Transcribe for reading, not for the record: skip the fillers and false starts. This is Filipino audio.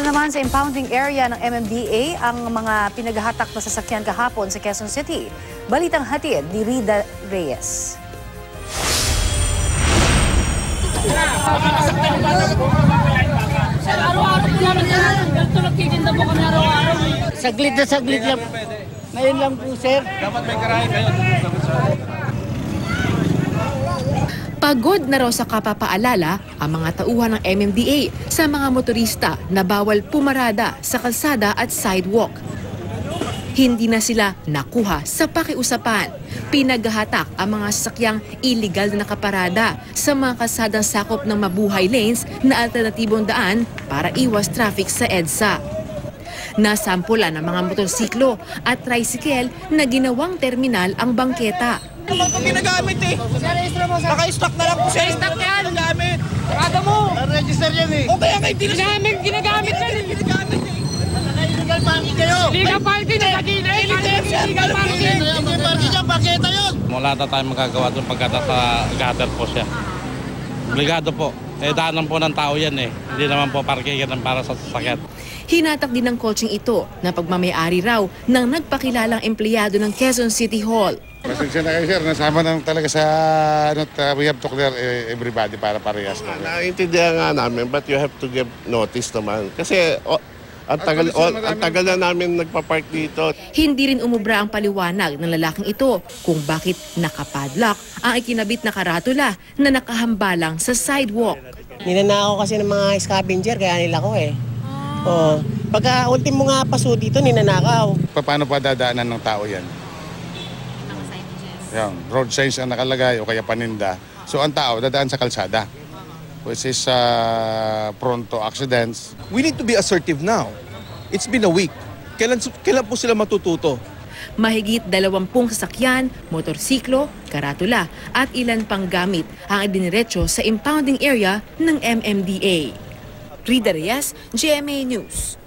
naman sa impounding area ng MMDA ang mga pinaghahatak na sasakyan kahapon sa Quezon City. Balitang hatid ni Rida Reyes. Saglit na saglit lang. Ngayon lang po, sir. Dapat may garahe kayo. Pagod na raw sa kapapaalala ang mga tauhan ng MMDA sa mga motorista na bawal pumarada sa kalsada at sidewalk. Hindi na sila nakuha sa pakiusapan. Pinaghahatak ang mga sasakyang illegal na nakaparada sa mga kalsadang sakop ng mabuhay lanes na alternatibong daan para iwas traffic sa EDSA. Nasampulan ng mga motorsiklo at tricycle na ginawang terminal ang bangketa. Ano itong ginagamit eh? Naka-stock na lang po siya. Stock yan! Ginagamit! Kada mo! Register yan eh. O kaya kayo ginagamit yan eh! Ginagamit eh! Illegal parking kayo. Illegal parking! Illegal parking! Illegal parking yan, paketa yun. Wala na tayong magagawa doon pagkata sa gutter po siya. Obligado po. Eh daanan po ng tao yan eh. Hindi naman po parkingan para sa sasakyan. Hinatak din ng coaching ito na pagmamayari raw ng nagpakilalang empleyado ng Quezon City Hall. Pasensya na kayo, sir. Nasama lang talaga sa we have to clear everybody para parehas. Naiintindihan nga namin, but you have to give notice naman. Kasi ang tagal na namin nagpa-park dito. Hindi rin umubra ang paliwanag ng lalaking ito kung bakit nakapadlock ang ikinabit na karatula na nakahambalang sa sidewalk. Ninanakaw kasi ng mga scavenger, kaya nila ko eh. Oh, pagka ultimo nga paso dito, ninanakaw. Paano pa dadaanan ng tao yan? Yan, road signs ang nakalagay o kaya paninda. So ang tao dadaan sa kalsada, which is prone to accidents. We need to be assertive now. It's been a week. Kailan po sila matututo? Mahigit 20 sasakyan, motorsiklo, karatula at ilan pang gamit ang idiniretso sa impounding area ng MMDA. Rida Reyes, GMA News.